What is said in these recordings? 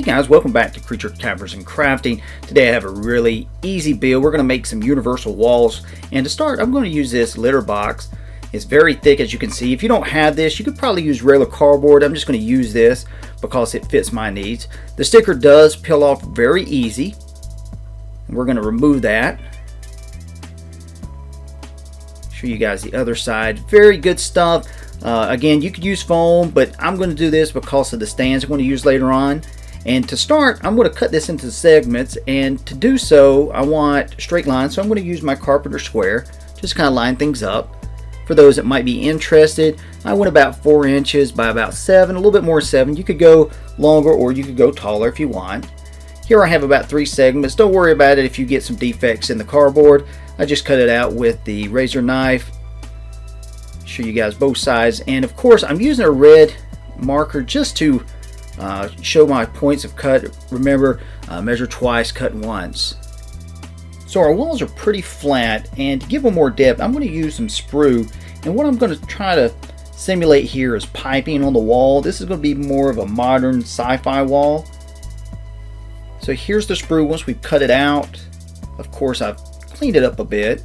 guys, welcome back to Creature Caverns and Crafting. Today I have a really easy build. We're going to make some universal walls, and to start I'm going to use this litter box. It's very thick, as you can see. If you don't have this, you could probably use regular cardboard. I'm just going to use this because it fits my needs. The sticker does peel off very easy. We're going to remove that. Show you guys the other side. Very good stuff. Again, you could use foam, but I'm going to do this because of the stands I'm going to use later on. And to start, I'm going to cut this into segments, and to do so I want straight lines, so I'm going to use my carpenter square, just kind of line things up. For those that might be interested, I went about 4 inches by about 7, a little bit more 7. You could go longer or you could go taller if you want. Here I have about 3 segments. Don't worry about it if you get some defects in the cardboard. I just cut it out with the razor knife. Show you guys both sides, and of course I'm using a red marker just to show my points of cut. Remember, measure twice, cut once. So our walls are pretty flat, and to give them more depth I'm going to use some sprue, and what I'm going to try to simulate here is piping on the wall. This is going to be more of a modern sci-fi wall. So here's the sprue once we've cut it out. Of course I've cleaned it up a bit,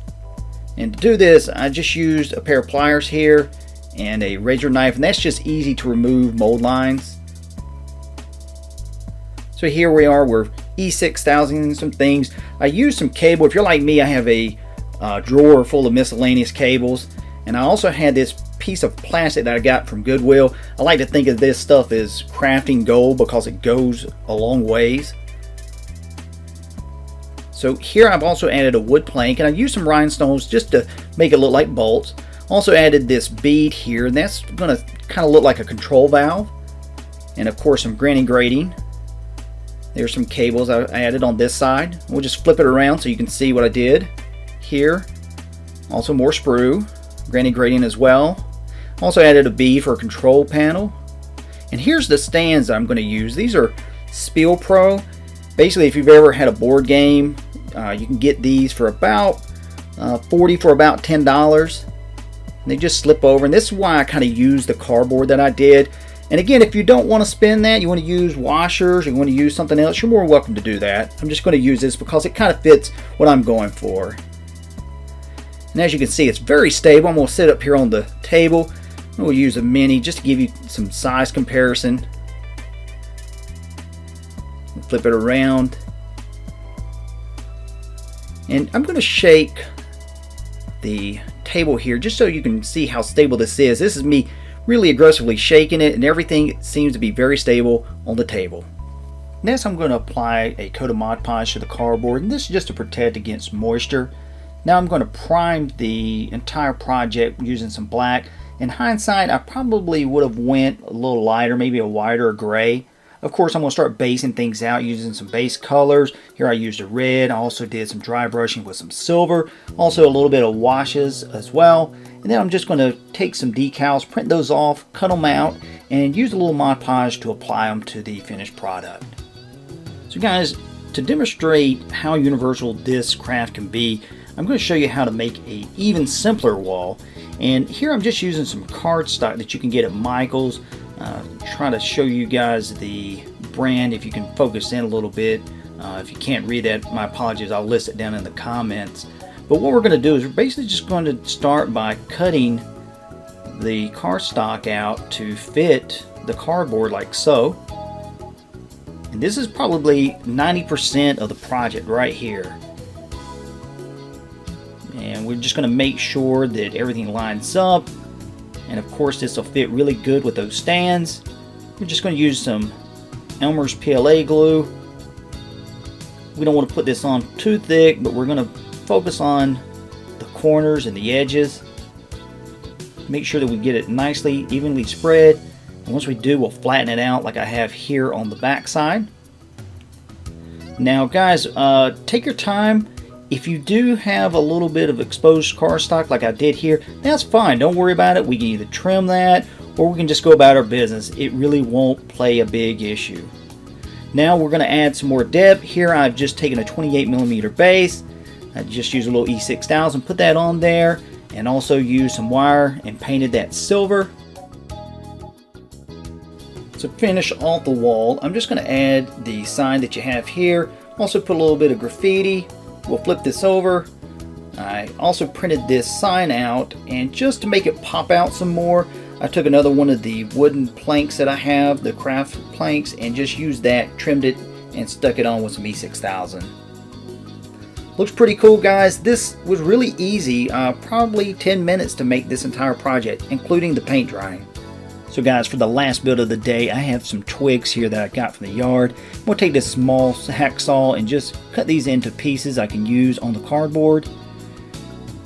and to do this I just used a pair of pliers here and a razor knife, and that's just easy to remove mold lines. So here we are, we're E6000 some things. I used some cable. If you're like me, I have a drawer full of miscellaneous cables, and I also had this piece of plastic that I got from Goodwill. I like to think of this stuff as crafting gold because it goes a long ways. So here I've also added a wood plank, and I used some rhinestones just to make it look like bolts. Also added this bead here, and that's going to kind of look like a control valve. And of course some granny grating. There's some cables I added on this side. We'll just flip it around so you can see what I did here. Also more sprue, granny grating as well. Also added a bead for a control panel. And here's the stands I'm going to use. These are Spiel Pro. Basically, if you've ever had a board game, you can get these for about 40 for about $10. They just slip over, and this is why I kind of used the cardboard that I did. And again, if you don't want to spend that, you want to use washers, you want to use something else, you're more welcome to do that. I'm just going to use this because it kind of fits what I'm going for. And as you can see, it's very stable. I'm going to sit up here on the table. We'll use a mini just to give you some size comparison. Flip it around. And I'm going to shake the table here just so you can see how stable this is. This is me really aggressively shaking it, and everything seems to be very stable on the table. Next I'm going to apply a coat of Mod Podge to the cardboard, and this is just to protect against moisture. Now I'm going to prime the entire project using some black. In hindsight, I probably would have went a little lighter, maybe a whiter gray. Of course, I'm going to start basing things out using some base colors. Here I used a red. I also did some dry brushing with some silver. Also a little bit of washes as well. And then I'm just going to take some decals, print those off, cut them out, and use a little Mod Podge to apply them to the finished product. So guys, to demonstrate how universal this craft can be, I'm going to show you how to make an even simpler wall. And here I'm just using some cardstock that you can get at Michael's. Trying to show you guys the brand if you can focus in a little bit. If you can't read that, my apologies, I'll list it down in the comments. But what we're going to do is we're basically just going to start by cutting the cardstock out to fit the cardboard like so. And this is probably 90% of the project right here. And we're just going to make sure that everything lines up. And of course this will fit really good with those stands. We're just going to use some Elmer's PLA glue. We don't want to put this on too thick, but we're going to focus on the corners and the edges. Make sure that we get it nicely, evenly spread. And once we do, we'll flatten it out like I have here on the back side. Now guys, take your time. If you do have a little bit of exposed cardstock like I did here, that's fine. Don't worry about it. We can either trim that or we can just go about our business. It really won't play a big issue. Now we're going to add some more depth. Here I've just taken a 28mm base. I just used a little E6000, put that on there, and also used some wire and painted that silver. To finish off the wall, I'm just going to add the sign that you have here. Also put a little bit of graffiti. We'll flip this over. I also printed this sign out, and just to make it pop out some more, I took another one of the wooden planks that I have, the craft planks, and just used that, trimmed it, and stuck it on with some E6000. Looks pretty cool, guys. This was really easy, probably 10 minutes to make this entire project, including the paint drying. So guys, for the last build of the day, I have some twigs here that I got from the yard. I'm going to take this small hacksaw and just cut these into pieces I can use on the cardboard.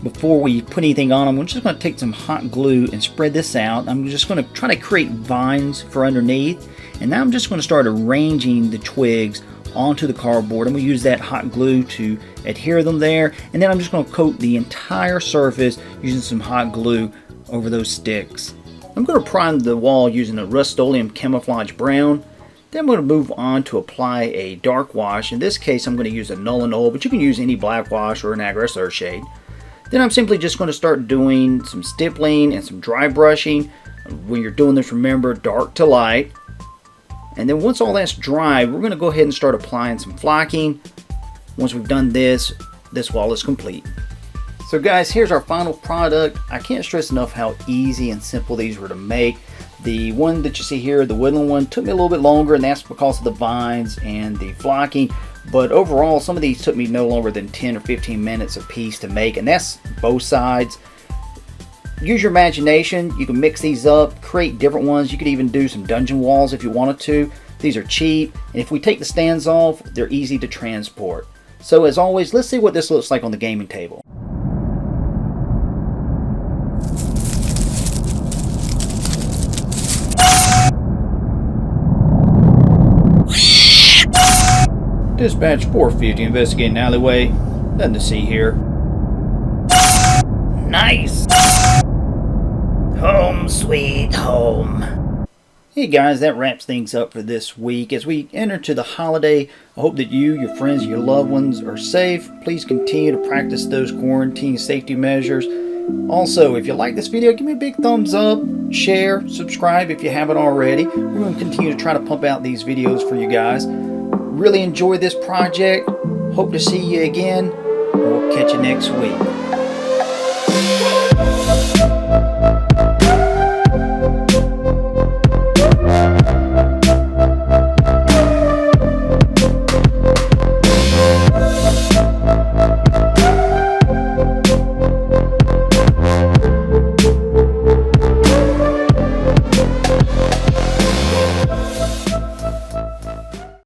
Before we put anything on them, I'm just going to take some hot glue and spread this out. I'm just going to try to create vines for underneath. And now I'm just going to start arranging the twigs onto the cardboard. I'm going to use that hot glue to adhere them there. And then I'm just going to coat the entire surface using some hot glue over those sticks. I'm going to prime the wall using a Rust-Oleum Camouflage Brown. Then I'm going to move on to apply a dark wash. In this case, I'm going to use a Leonell, but you can use any black wash or an Aggress Earthshade. Then I'm simply just going to start doing some stippling and some dry brushing. When you're doing this, remember, dark to light. And then once all that's dry, we're going to go ahead and start applying some flocking. Once we've done this, this wall is complete. So guys, here's our final product. I can't stress enough how easy and simple these were to make. The one that you see here, the woodland one, took me a little bit longer, and that's because of the vines and the flocking. But overall, some of these took me no longer than 10 or 15 minutes a piece to make, and that's both sides. Use your imagination. You can mix these up, create different ones. You could even do some dungeon walls if you wanted to. These are cheap, and if we take the stands off, they're easy to transport. So as always, let's see what this looks like on the gaming table. Dispatch 450 investigating alleyway. Nothing to see here. Nice! Home sweet home. Hey guys, that wraps things up for this week. As we enter to the holiday, I hope that you, your friends, and your loved ones are safe. Please continue to practice those quarantine safety measures. Also, if you like this video, give me a big thumbs up, share, subscribe if you haven't already. We're going to continue to try to pump out these videos for you guys. Really enjoy this project. Hope to see you again. We'll catch you next week.